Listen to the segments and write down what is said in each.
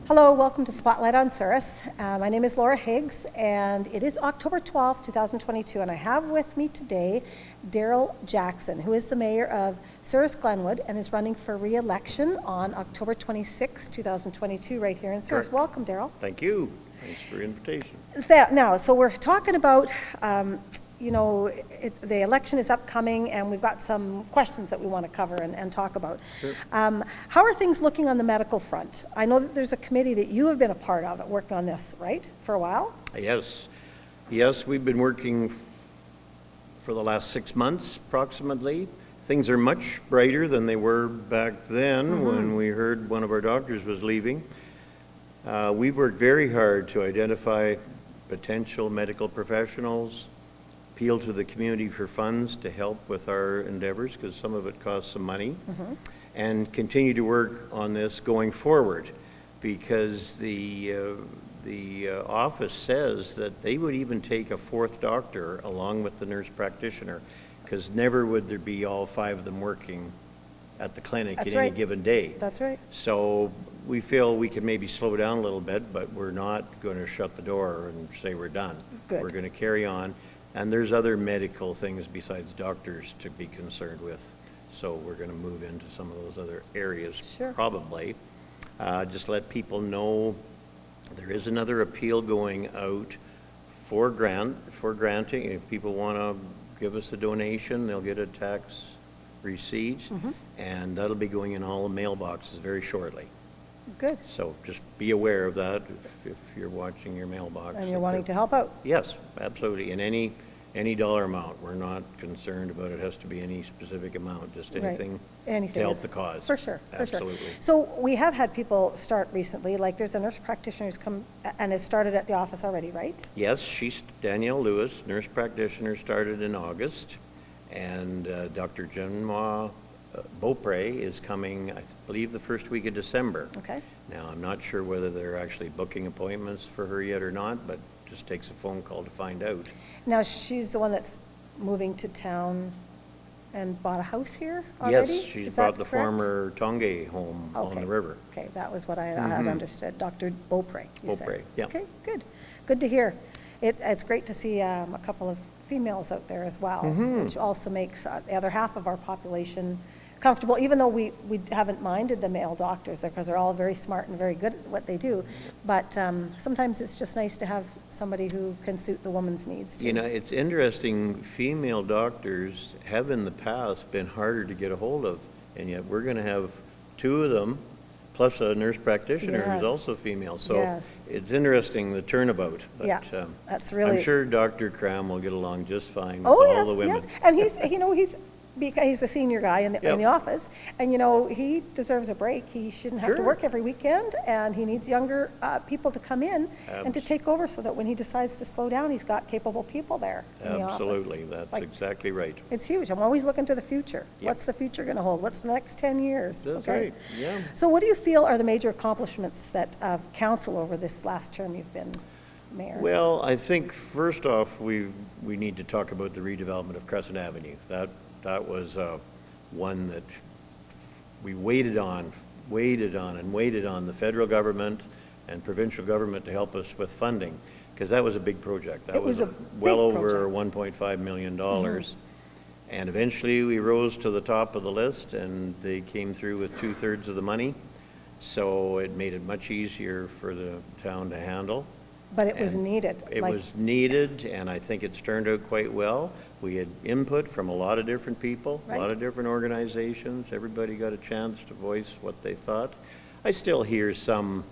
Hello, welcome to Spotlight on Souris. My name is Laura Higgs, and it is October 12th, 2022, and I have with me today Darryl Jackson, who is the mayor of Souris&Glenwood and is running for re-election on October 26, 2022, right here in Souris. Welcome, Darryl. Thanks for your invitation. Now, so we're talking about the election is upcoming, and we've got some questions that we want to cover and talk about. Sure. How are things looking on the medical front? I know that there's a committee that you have been a part of working on this, right, for a while? Yes, we've been working for the last 6 months, approximately. Things are much brighter than they were back then when we heard one of our doctors was leaving. We've worked very hard to identify potential medical professionals, appeal to the community for funds to help with our endeavors, because some of it costs some money, and continue to work on this going forward, because the office says that they would even take a fourth doctor along with the nurse practitioner, because never would there be all 5 of them working at the clinic at any given day. That's right. So we feel we can maybe slow down a little bit, but we're not going to shut the door and say we're done. Good. We're going to carry on. And there's other medical things besides doctors to be concerned with. So we're going to move into some of those other areas, probably. Just let people know there is another appeal going out for granting. If people want to give us a donation, they'll get a tax receipt, and that'll be going in all the mailboxes very shortly. Good. So just be aware of that if you're watching your mailbox. And you're wanting to help out? Yes, absolutely. And any dollar amount, we're not concerned about it. Has to be any specific amount, just anything to help the cause. For sure, absolutely. For sure. So we have had people start recently, like there's a nurse practitioner who's come and has started at the office already, right? Yes, she's Danielle Lewis, nurse practitioner, started in August, and Dr. Genoa Beaupre is coming, I believe, the first week of December. Okay. Now, I'm not sure whether they're actually booking appointments for her yet or not, but just takes a phone call to find out. Now, she's the one that's moving to town and bought a house here already? Yes, she's bought the former Tongay home on the river. Okay, that was what I had understood. Dr. Beaupre, you said. Beaupre, yeah. Okay, good. Good to hear. It's great to see a couple of females out there as well, which also makes the other half of our population comfortable, even though we haven't minded the male doctors there, because they're all very smart and very good at what they do. But sometimes it's just nice to have somebody who can suit the woman's needs too. You know, it's interesting, female doctors have in the past been harder to get a hold of, and yet we're going to have 2 of them, plus a nurse practitioner who's also female. So it's interesting, the turnabout. But, that's really... I'm sure Dr. Cram will get along just fine with all the women. Yes, and he's the senior guy in the office, and he deserves a break. He shouldn't have to work every weekend, and he needs younger people to come in and to take over, so that when he decides to slow down, he's got capable people there in the office. Absolutely, that's exactly right. It's huge. I'm always looking to the future. What's the future going to hold? What's the next 10 years? That's right, yeah. So what do you feel are the major accomplishments that of council over this last term you've been mayor? Well, I think first off, we need to talk about the redevelopment of Crescent Avenue. That was one that we waited on the federal government and provincial government to help us with funding, because that was a big project. That was well over $1.5 million. And eventually we rose to the top of the list, and they came through with 2/3 of the money. So it made it much easier for the town to handle. But it was needed. It was needed, and I think it's turned out quite well. We had input from a lot of different people, a lot of different organizations. Everybody got a chance to voice what they thought. I still hear some,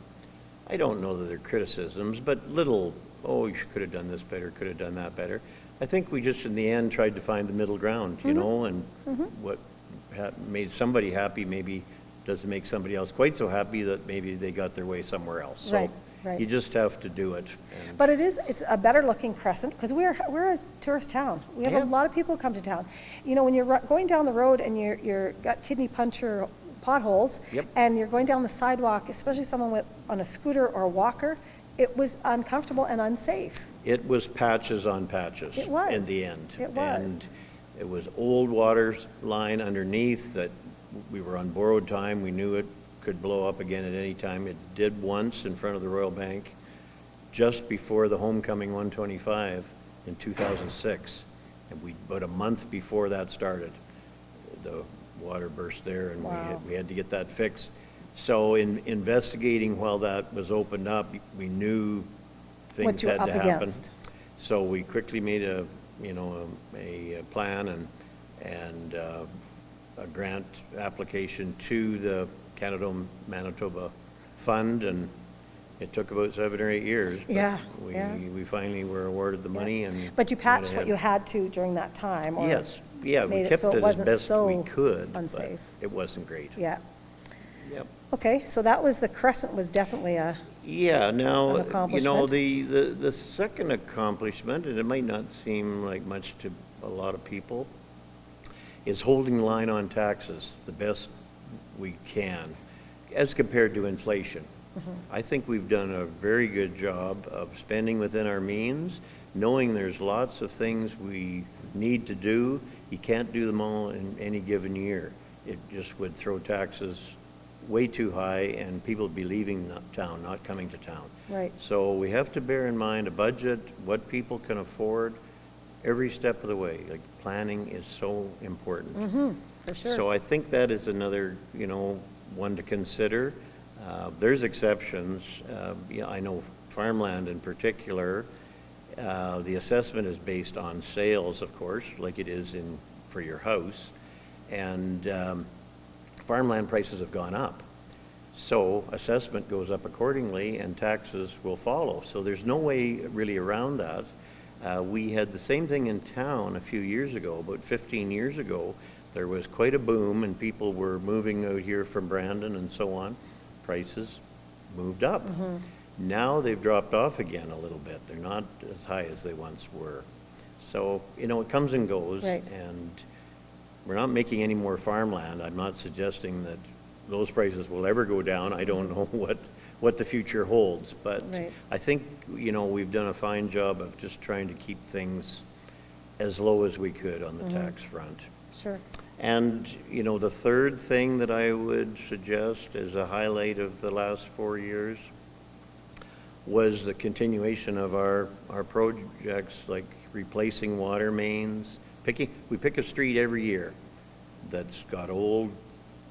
I don't know that they're criticisms, but little, oh, you could have done this better, could have done that better. I think we just, in the end, tried to find the middle ground, you know, and what made somebody happy maybe doesn't make somebody else quite so happy that maybe they got their way somewhere else. So you just have to do it. But it's a better looking Crescent, because we're a tourist town. We have a lot of people who come to town. You know, when you're going down the road and you're got kidney puncher potholes, and you're going down the sidewalk, especially someone on a scooter or a walker, it was uncomfortable and unsafe. It was patches on patches. It was. In the end. It was. And it was old water line underneath that we were on borrowed time. We knew it could blow up again at any time. It did once in front of the Royal Bank, just before the homecoming 125 in 2006. And about a month before that started, the water burst there, and Wow. we had to get that fixed. So in investigating while that was opened up, we knew things What you were had to up happen. against. So we quickly made a plan and a grant application to the Canada Manitoba Fund, and it took about 7 or 8 years. But Yeah, we, yeah. we finally were awarded the money and. But you went patched what ahead. you had to during that time, or? Yes, yeah, we made it kept so it it as wasn't best so we could, but unsafe. it wasn't great. Yeah. Yep. Okay, so that was, the Crescent was definitely a, Yeah, now, An you know, accomplishment. the second accomplishment, and it might not seem like much to a lot of people, is holding the line on taxes the best we can as compared to inflation. I think we've done a very good job of spending within our means, knowing there's lots of things we need to do. You can't do them all in any given year. It just would throw taxes way too high, and people would be leaving town, not coming to town. right. So we have to bear in mind a budget, what people can afford, every step of the way. Like, planning is so important. For sure. So I think that is another, one to consider. There's exceptions. Yeah, I know farmland in particular, the assessment is based on sales, of course, like it is for your house. And farmland prices have gone up. So assessment goes up accordingly and taxes will follow. So there's no way really around that. We had the same thing in town a few years ago, about 15 years ago. There was quite a boom and people were moving out here from Brandon and so on. Prices moved up. Now they've dropped off again a little bit. They're not as high as they once were. So, it comes and goes. Right. And we're not making any more farmland. I'm not suggesting that those prices will ever go down. I don't know what the future holds. But Right. I think, we've done a fine job of just trying to keep things as low as we could on the tax front. Sure. And, the third thing that I would suggest as a highlight of the last 4 years was the continuation of our projects, like replacing water mains. We pick a street every year that's got old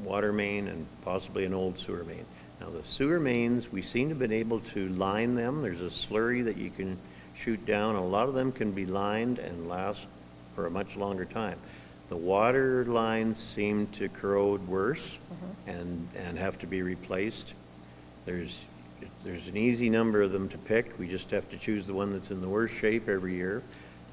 water main and possibly an old sewer main. Now, the sewer mains, we seem to have been able to line them. There's a slurry that you can shoot down. A lot of them can be lined and last for a much longer time. The water lines seem to corrode worse and have to be replaced. There's an easy number of them to pick. We just have to choose the one that's in the worst shape every year.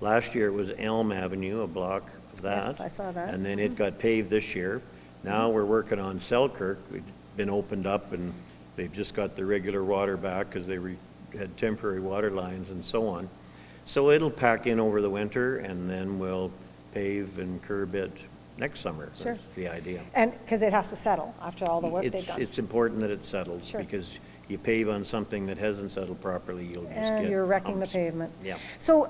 Last year it was Elm Avenue, a block of that. Yes, I saw that. And then it got paved this year. Now we're working on Selkirk. We've been opened up and they've just got the regular water back because they had temporary water lines and so on. So it'll pack in over the winter and then we'll pave and curb it next summer. Sure. That's the idea. And, because it has to settle after all the work they've done. It's important that it settles. Sure. Because you pave on something that hasn't settled properly, you'll just get And you're wrecking the humps. pavement. Yeah. So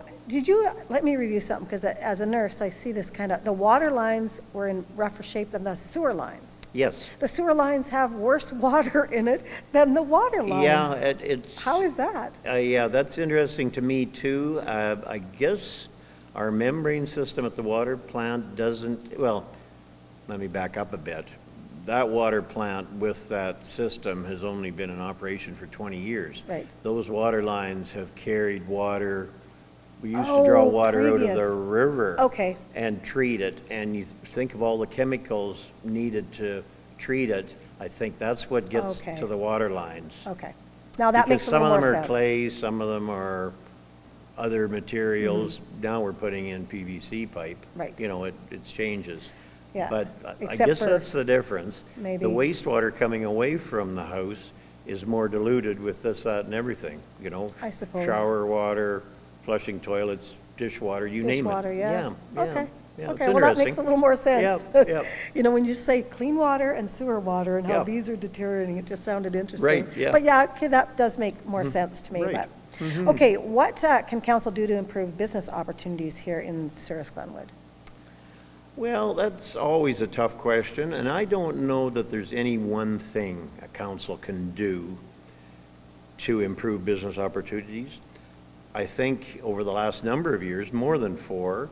let me review something, because as a nurse, I see this the water lines were in rougher shape than the sewer lines. Yes. The sewer lines have worse water in it than the water lines. Yeah, it's. How is that? Yeah, that's interesting to me too. I guess our membrane system at the water plant doesn't, well, let me back up a bit. That water plant with that system has only been in operation for 20 years. Right. Those water lines have carried water. We used to draw water out of the previous. river. Okay. And treat it, and you think of all the chemicals needed to treat it. I think that's what gets Okay. to the water lines. Okay. Now that makes a little more Because some of them sense. are clay, some of them are other materials. Now we're putting in PVC pipe. Right. It changes. Yeah, But I except guess for that's the difference. maybe- The wastewater coming away from the house is more diluted with this, that, and everything, I suppose. Shower water, flushing toilets, dishwater, you name it. Dishwater, yeah. Okay. Yeah, it's Okay, well, that makes interesting. a little more sense. Yeah, yeah. When you say clean water and sewer water and how Yeah. these are deteriorating, it just sounded interesting. Right, yeah. But yeah, okay, that does make more sense to me, Right. but, okay, what can council do to improve business opportunities here in Souris/Glenwood? Well, that's always a tough question, and I don't know that there's any one thing a council can do to improve business opportunities. I think over the last number of years, more than 4,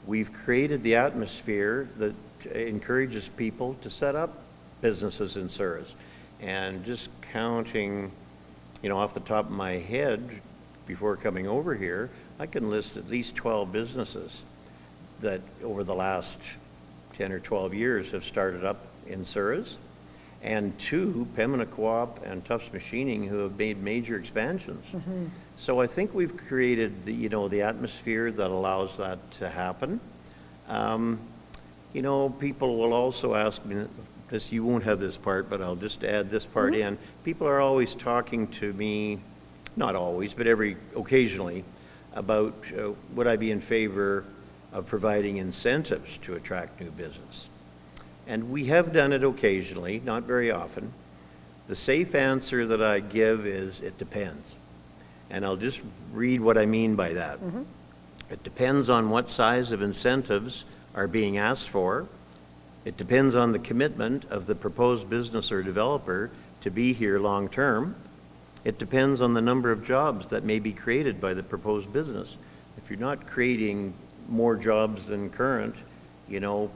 we've created the atmosphere that encourages people to set up businesses in Souris. And just counting, off the top of my head, before coming over here, I can list at least 12 businesses that over the last 10 or 12 years have started up in Souris, and 2, Pembina Co-op and Tufts Machining, who have made major expansions. Mm-hmm. So I think we've created the atmosphere that allows that to happen. People will also ask me, this, you won't have this part, but I'll just add this part mm-hmm. in. People are always talking to me, not always, but occasionally, about would I be in favor of providing incentives to attract new business. And we have done it occasionally, not very often. The safe answer that I give is it depends. And I'll just read what I mean by that. Mm-hmm. It depends on what size of incentives are being asked for. It depends on the commitment of the proposed business or developer to be here long term. It depends on the number of jobs that may be created by the proposed business. If you're not creating more jobs than current,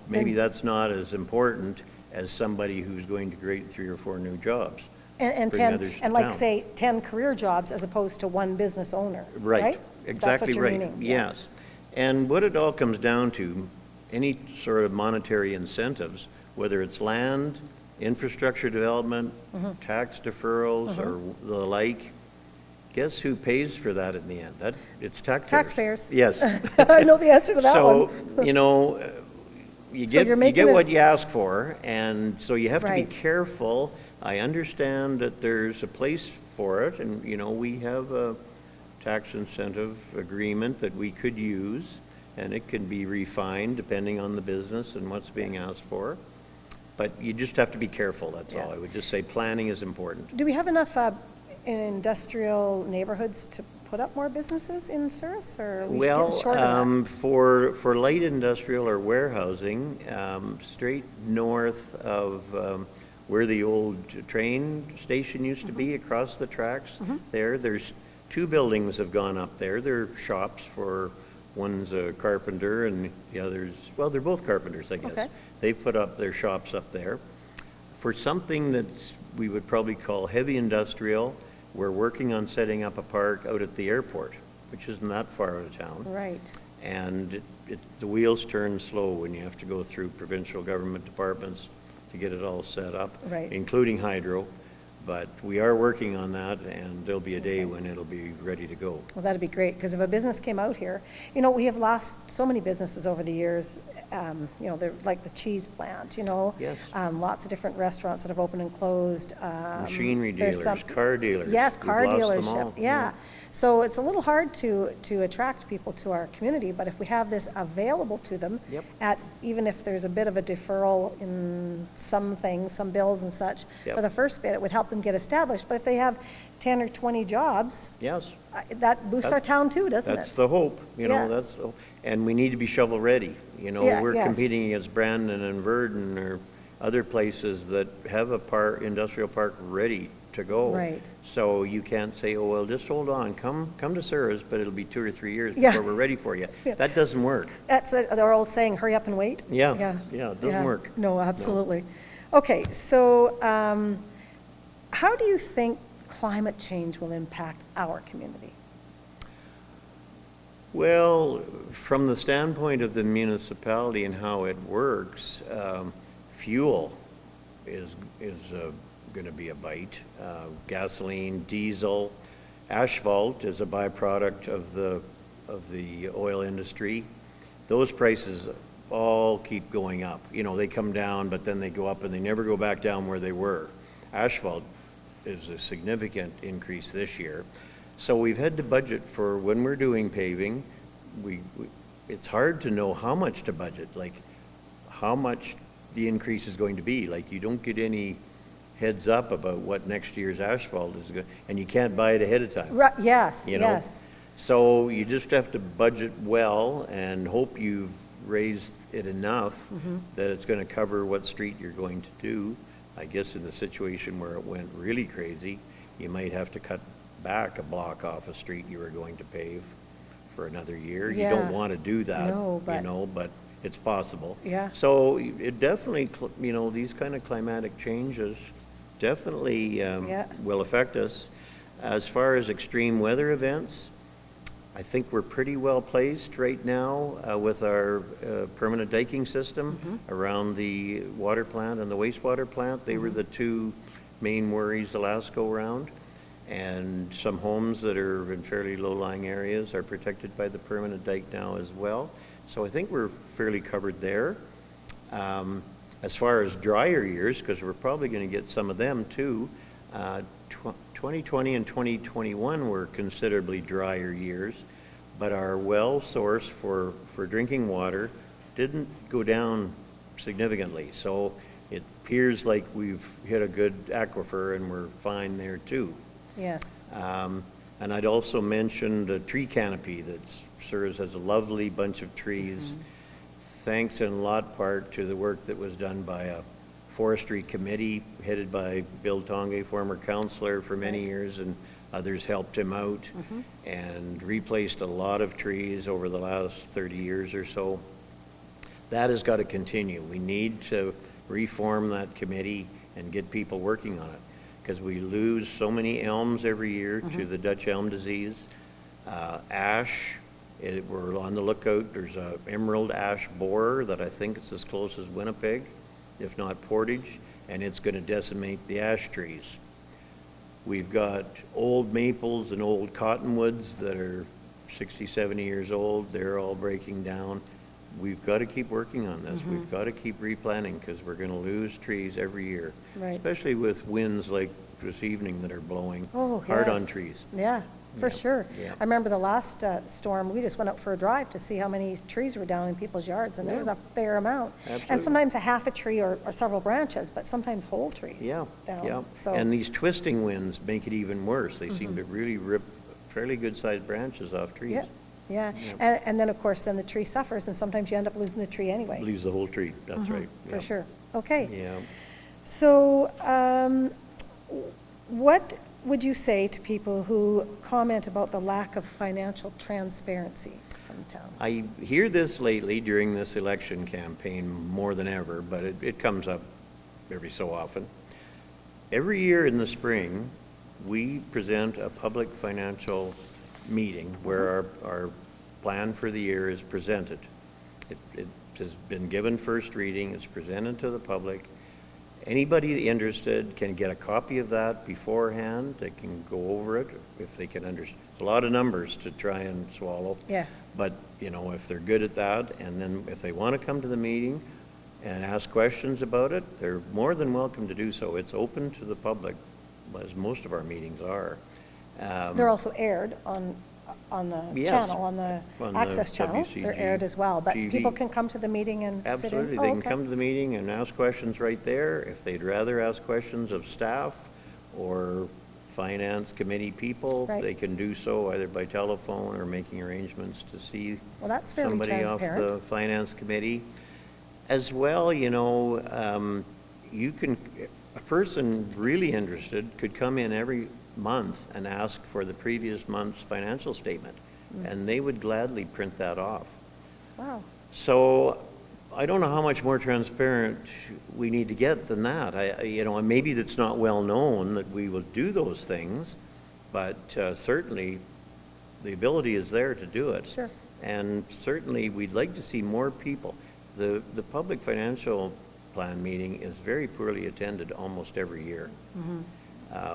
maybe that's not as important as somebody who's going to create 3 or 4 new jobs. And 10, and like say 10 career jobs as opposed to 1 business owner. Right. Exactly right. Meaning. Yes. Yeah. And what it all comes down to, any sort of monetary incentives, whether it's land, infrastructure development, mm-hmm. tax deferrals, mm-hmm. or the like, guess who pays for that in the end? It's taxpayers. Taxpayers. Yes. I know the answer to that one. So, you get what you ask for, and so you have to be careful. I understand that there's a place for it, and we have a tax incentive agreement that we could use, and it can be refined depending on the business and what's being asked for. But you just have to be careful, that's all. I would just say planning is important. Do we have enough industrial neighborhoods to put up more businesses in Souris, or are we getting short of that? For light industrial or warehousing, straight north of where the old train station used to be, across the tracks mm-hmm. there's 2 buildings have gone up there. They're shops for, one's a carpenter and the other's, well, they're both carpenters, I guess. Okay. They've put up their shops up there. For something that's, we would probably call heavy industrial, we're working on setting up a park out at the airport, which isn't that far out of town. Right. And the wheels turn slow when you have to go through provincial government departments to get it all set up, right. including hydro. But we are working on that, and there'll be a day when it'll be ready to go. Well, that'd be great, because if a business came out here, we have lost so many businesses over the years. They're like the cheese plant, Yes. Lots of different restaurants that have opened and closed. Machinery dealers, car dealers. Yes, car dealers. Yeah. Yeah. So it's a little hard to attract people to our community, but if we have this available to them, yep. Even if there's a bit of a deferral in some things, some bills and such, yep. for the first bit, it would help them get established. But if they have 10 or 20 jobs, yes, that boosts our town too, doesn't it? That's the hope, that's and we need to be shovel ready. We're yes. competing against Brandon and Verdon or other places that have a industrial park ready to go. Right. So you can't say, oh, well, just hold on, come to Souris, but it'll be 2 or 3 years before we're ready for you. Yeah. That doesn't work. That's they're all saying, hurry up and wait. Yeah, it doesn't work. No, absolutely. No. Okay, so how do you think climate change will impact our community? Well, from the standpoint of the municipality and how it works, fuel is going to be a bite. Gasoline, diesel, asphalt is a byproduct of the oil industry. Those prices all keep going up. They come down, but then they go up and they never go back down where they were. Asphalt is a significant increase this year. So we've had to budget for when we're doing paving. It's hard to know how much to budget, like how much the increase is going to be. Like you don't get any heads up about what next year's asphalt is going, and you can't buy it ahead of time. Yes, yes. So you just have to budget well and hope you've raised it enough that it's going to cover what street you're going to do. I guess in the situation where it went really crazy, you might have to cut back a block off a street you were going to pave for another year. You Yeah. don't want to do that, No, you but- know, but it's possible. Yeah. So it definitely, you know, these kind of climatic changes definitely Yeah. will affect us. As far as extreme weather events, I think we're pretty well placed right now with our permanent diking system around the water plant and the wastewater plant. They were the two main worries the last go-round. And some homes that are in fairly low-lying areas are protected by the permanent dike now as well. So I think we're fairly covered there. As far as drier years, because we're probably going to get some of them too, 2020 and 2021 were considerably drier years, but our well source for drinking water didn't go down significantly. So it appears like we've hit a good aquifer and we're fine there too. Yes. And I'd also mentioned a tree canopy that Souris has a lovely bunch of trees. Thanks in lot part to the work that was done by a forestry committee headed by Bill Tonge, former councillor for many years, and others helped him out and replaced a lot of trees over the last 30 years or so. That has got to continue. We need to reform that committee and get people working on it, because we lose so many elms every year to the Dutch elm disease. Ash, we're on the lookout. There's a emerald ash borer that I think is as close as Winnipeg, if not Portage, and it's going to decimate the ash trees. We've got old maples and old cottonwoods that are 60, 70 years old. They're all breaking down. We've got to keep working on this. We've got to keep replanting, because we're going to lose trees every year, Right. especially with winds like this evening that are blowing Oh, hard yes. on trees. Yeah, for Yeah, sure. yeah. I remember the last storm, we just went out for a drive to see how many trees were down in people's yards, and there was Yeah. a fair amount. And Absolutely. sometimes a half a tree or several branches, but sometimes whole trees Yeah, down. yeah. So, And these twisting winds make it even worse. They seem to really rip fairly good-sized branches off trees. yeah, yeah. Yeah. And then, of course, then the tree suffers, and sometimes you end up losing the tree anyway. Leaves the whole tree, that's right. For Yeah. sure. Okay. Yeah. So, what would you say to people who comment about the lack of financial transparency in town? I hear this lately during this election campaign more than ever, but it comes up every so often. Every year in the spring, we present a public financial meeting where our plan for the year is presented. It has been given first reading, it's presented to the public. Anybody interested can get a copy of that beforehand. They can go over it if they can understand. It's a lot of numbers to try and swallow. Yeah. But, you know, if they're good at that, and then if they want to come to the meeting and ask questions about it, they're more than welcome to do so. It's open to the public, as most of our meetings are. They're also aired on the Yes, channel, on the on the access channel. They're WCG aired as well, but TV. people can come to the meeting and sit in? Absolutely, Oh, they can okay. come to the meeting and ask questions right there. If they'd rather ask questions of staff or finance committee people, Right. they can do so either by telephone or making arrangements to see Well, that's fairly somebody off transparent. the finance committee. As well, you know, a person really interested could come in every month and ask for the previous month's financial statement, and they would gladly print that off. Wow. So I don't know how much more transparent we need to get than that. You know, and maybe that's not well known that we will do those things, but certainly the ability is there to do it. Sure. And certainly we'd like to see more people. The public financial plan meeting is very poorly attended almost every year.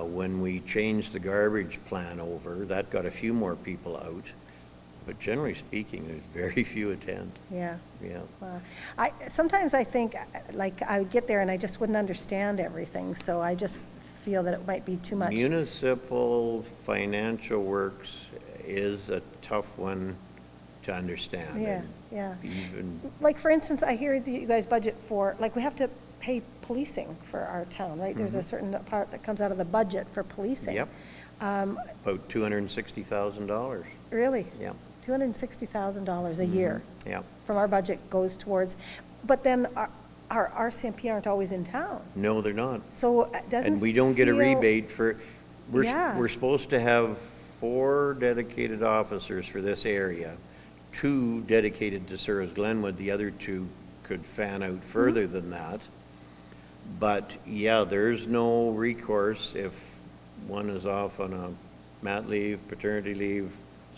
When we changed the garbage plan over, that got a few more people out. But generally speaking, there's very few attend. Yeah. Yeah. Sometimes I think, like, I would get there and I just wouldn't understand everything, so I just feel that it might be too much. Municipal financial works is a tough one to understand. Yeah, and yeah. Even, Like, for instance, I hear that you guys budget for, like, we have to pay policing for our town, right? There's a certain part that comes out of the budget for policing. yep, about $260,000. Really? Yeah. $260,000 a year Yeah. from our budget goes towards, but then our RCMP aren't always in town. No, they're not. So it doesn't And we don't get a feel- rebate for, Yeah. we're supposed to have 4 dedicated officers for this area, 2 dedicated to Souris-Glenwood, the other 2 could fan out further than that. But yeah, there's no recourse if one is off on a mat leave, paternity leave,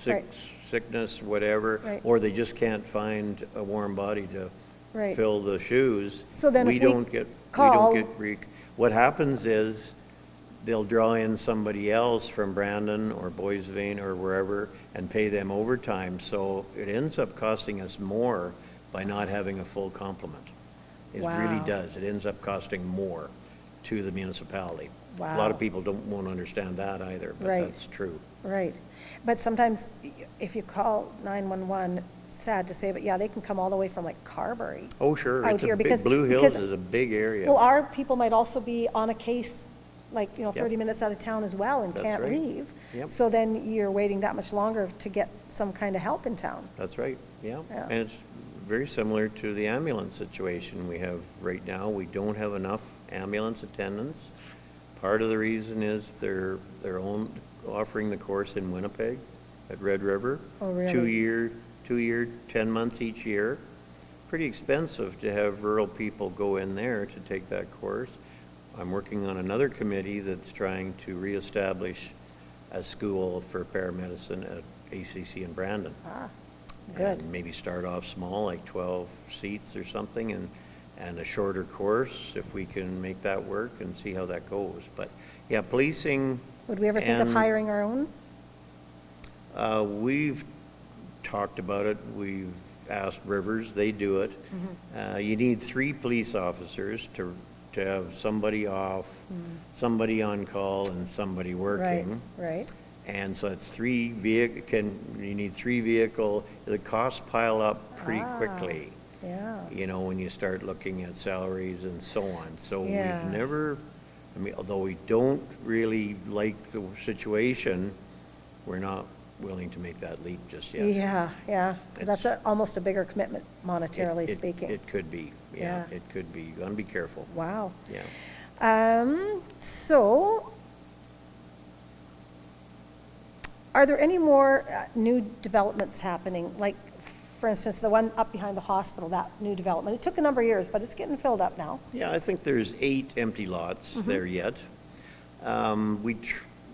Right. sickness, whatever, Right. or they just can't find a warm body to Right. fill the shoes. So then if we call- What happens is they'll draw in somebody else from Brandon or Boys Vein or wherever and pay them overtime. So it ends up costing us more by not having a full complement. It really Wow. does. It ends up costing more to the municipality. A lot Wow. of people won't understand that either, but Right. that's true. Right. But sometimes if you call 911, sad to say, but yeah, they can come all the way from like Carberry. Oh, sure. Out It's a here big, because- Blue Hills because- is a big area. Well, our people might also be on a case, like, Yep. 30 minutes out of town as well and That's can't right. leave. Yep. So then you're waiting that much longer to get some kind of help in town. That's right, yeah. Yeah. And it's very similar to the ambulance situation we have right now. We don't have enough ambulance attendants. Part of the reason is they're offering the course in Winnipeg at Red River. Oh, really? 2-year, 10 months each year. Pretty expensive to have rural people go in there to take that course. I'm working on another committee that's trying to reestablish a school for paramedicine at ACC in Brandon. Ah, good. And maybe start off small, like 12 seats or something, and a shorter course, if we can make that work and see how that goes. But, yeah, policing. Would we ever think of and, hiring our own? We've talked about it. We've asked Rivers, they do it. Mm-hmm. You need 3 police officers to have somebody off, somebody on call, and somebody working. Right. And so it's 3 you need 3 vehicle, the costs pile up pretty Ah. quickly, Yeah. you know, when you start looking at salaries and so on. So Yeah. we've never, I mean, although we don't really like the situation, we're not willing to make that leap just yet. Yeah, yeah, 'cause that's It's- almost a bigger commitment monetarily It- speaking. It could be, yeah, Yeah. it could be. You gotta be careful, Wow. yeah. So, are there any more new developments happening? Like, for instance, the one up behind the hospital, that new development. It took a number of years, but it's getting filled up now. Yeah, I think there's 8 empty lots Mm-hmm. there yet.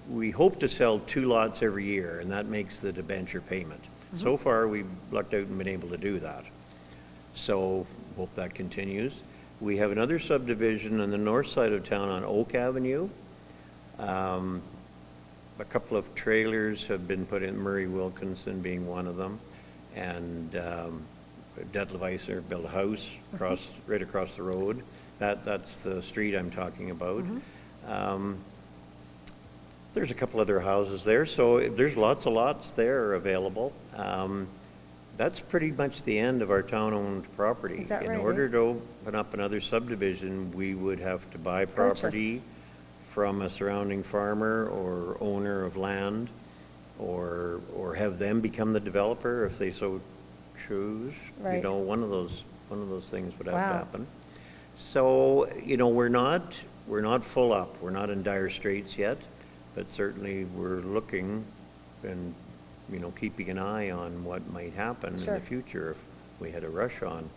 We hope to sell 2 lots every year, and that makes the debenture payment. Mm-hmm. So far, we've lucked out and been able to do that. So, hope that continues. We have another subdivision on the north side of town on Oak Avenue. A couple of trailers have been put in, Murray Wilkinson being one of them, and Detlef Weiser built a house right across the road. That's the street I'm talking about. There's a couple other houses there, so there's lots of lots there available. That's pretty much the end of our town-owned property. Is that In right, order eh? to open up another subdivision, we would have to buy property from a surrounding farmer or owner of land, or have them become the developer if they so choose. You Right. know, one of those things would have Wow. to happen. So, you know, we're not full up. We're not in dire straits yet, but certainly we're looking and, you know, keeping an eye on what might happen in Sure. the future if we had a rush on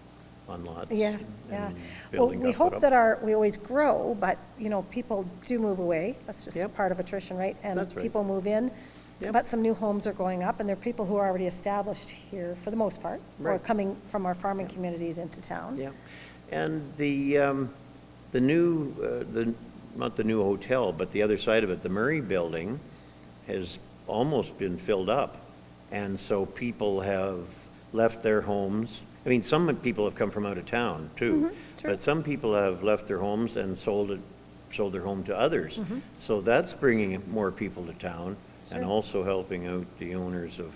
lots. Yeah, and yeah. Well, building we up, hope put that up. we always grow, but, you know, people do move away. That's just Yep. part of attrition, right? And That's right. people move in, Yep. but some new homes are going up, and there are people who are already established here for the most part, or Right. coming from our farming communities into town. Yeah, and the new, not the new hotel, but the other side of it, the Murray Building, has almost been filled up. And so people have left their homes. I mean, some people have come from out of town too. sure. But some people have left their homes and sold their home to others. Mm-hmm. So that's bringing more people to town and Sure. also helping out the owners of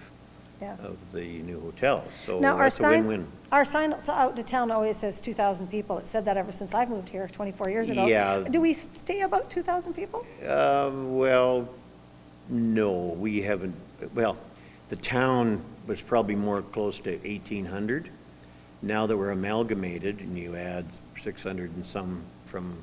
Yeah. the new hotel. So Now, that's a win-win. Our sign out to town always says 2,000 people. It said that ever since I've moved here 24 years ago. Yeah. Do we stay about 2,000 people? Well, no, we haven't, well, the town was probably more close to 1,800. Now that we're amalgamated and you add 600 and some from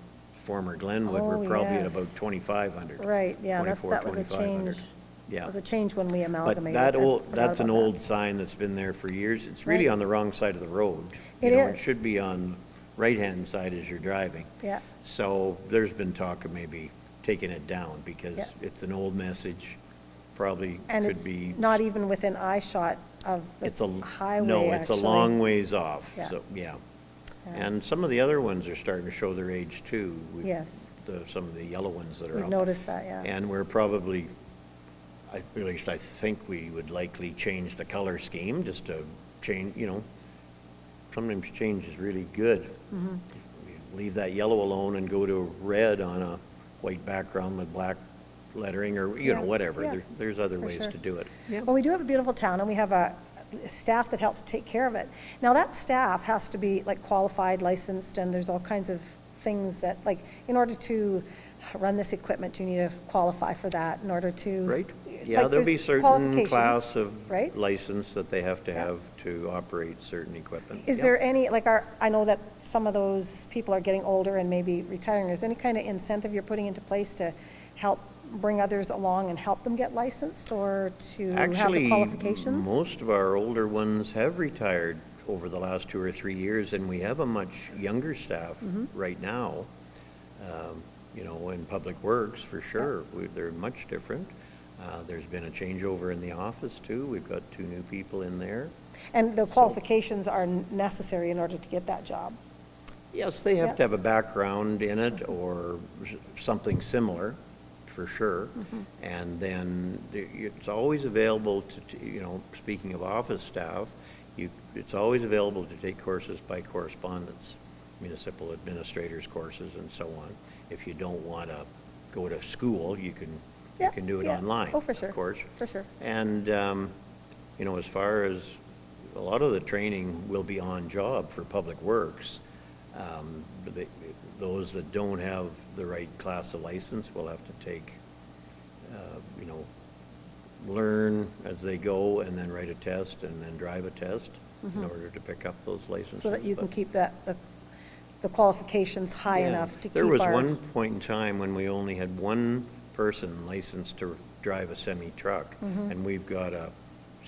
former Glenwood, Oh, we're probably at yes. about 2,500. Right, yeah, 24, that was a 2,500. change. Yeah. It was a change when we But amalgamated. that I old, forgot that's an about that. old sign that's been there for years. It's really Right. on the wrong side of the road. It You know, is. It should be on right-hand side as you're driving. Yeah, So there's been talk of maybe taking it down because Yeah. it's an old message, probably and could it's be. not even within eye shot of It's the a, highway, no, it's a actually. long ways off, Yeah. so, yeah. Yeah. And some of the other ones are starting to show their age too. Yes. Some of the yellow ones that are We've up. noticed that, yeah. And we're probably, at least I think we would likely change the color scheme, just to change, sometimes change is really good. Mm-hmm. Leave that yellow alone and go to red on a white background with black lettering, or, Yeah, whatever. yeah, There's other for ways sure. to do it. Well, we do have a beautiful town, and we have a staff that helps take care of it. Now, that staff has to be like qualified, licensed, and there's all kinds of things that, like, in order to run this equipment, you need to qualify for that in order to. Right? Yeah, like, there'll be there's certain qualifications, class of right? license that they have to Yeah. have to operate certain equipment. Is Yeah. there any, like, I know that some of those people are getting older and maybe retiring. Is there any kind of incentive you're putting into place to help bring others along and help them get licensed, or to have the Actually, qualifications? most of our older ones have retired over the last 2 or 3 years, and we have a much younger staff Mm-hmm. right now, in Public Works, for sure. They're much different. There's been a changeover in the office, too. We've got 2 new people in there. And the qualifications are necessary in order to get that job? Yes, they have Yeah. to have a background in it or something similar, for sure. Mm-hmm. And then it's always available to, speaking of office staff, it's always available to take courses by correspondence, municipal administrators courses and so on. If you don't want to go to school, you can do it Yeah. online, Oh, for sure. of course. For sure. And, as far as, a lot of the training will be on job for Public Works. Those that don't have the right class of license will have to take, learn as they go and then write a test and then drive a test in order to pick up those licenses. So that you can But- keep the qualifications high Yeah. enough to keep There was our. one point in time when we only had one person licensed to drive a semi-truck, Mm-hmm. and we've got a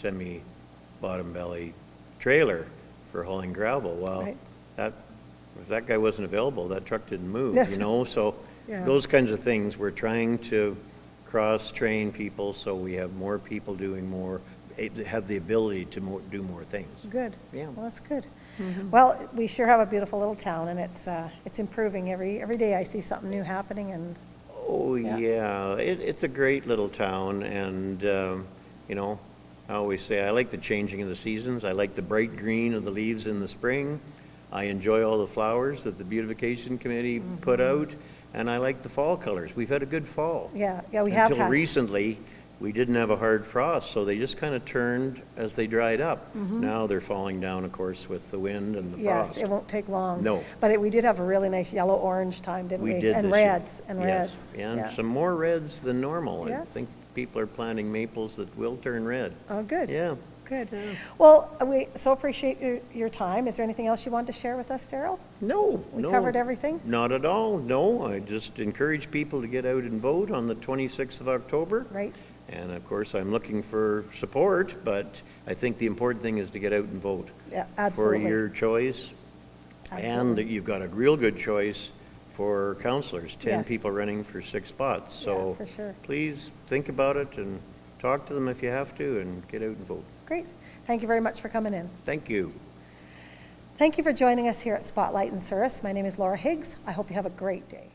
semi-bottom belly trailer for hauling gravel. Well, Right. if that guy wasn't available, that truck didn't move, Yes. so Yeah. those kinds of things, we're trying to cross-train people so we have more people doing more, have the ability to do more things. Good. Yeah. Well, that's good. Well, we sure have a beautiful little town, and it's improving every day. I see something new happening, and Oh, Yeah. yeah, it's a great little town, and, I always say, I like the changing of the seasons. I like the bright green of the leaves in the spring. I enjoy all the flowers that the beautification committee put out, and I like the fall colors. We've had a good fall. yeah, we have Until had. recently, we didn't have a hard frost, so they just kind of turned as they dried up. Mm-hmm. Now they're falling down, of course, with the wind and the frost. Yes, it won't take long. No. But we did have a really nice yellow-orange time, didn't we? We did And this year. reds, and Yes, reds. and Yeah. some more reds than normal. I Yeah. think people are planting maples that will turn red. Oh, good. Yeah. Good. Well, we so appreciate your time. Is there anything else you want to share with us, Darryl? No, We no. covered everything? Not at all, no. I just encourage people to get out and vote on the 26th of October. Right. And of course, I'm looking for support, but I think the important thing is to get out and vote. Yeah, absolutely. For your choice. And Absolutely. you've got a real good choice for counselors, 10 Yes. people running for 6 spots. So for sure. please think about it and talk to them if you have to, and get out and vote. Great. Thank you very much for coming in. Thank you. Thank you for joining us here at Spotlight in Souris. My name is Laura Higgs. I hope you have a great day.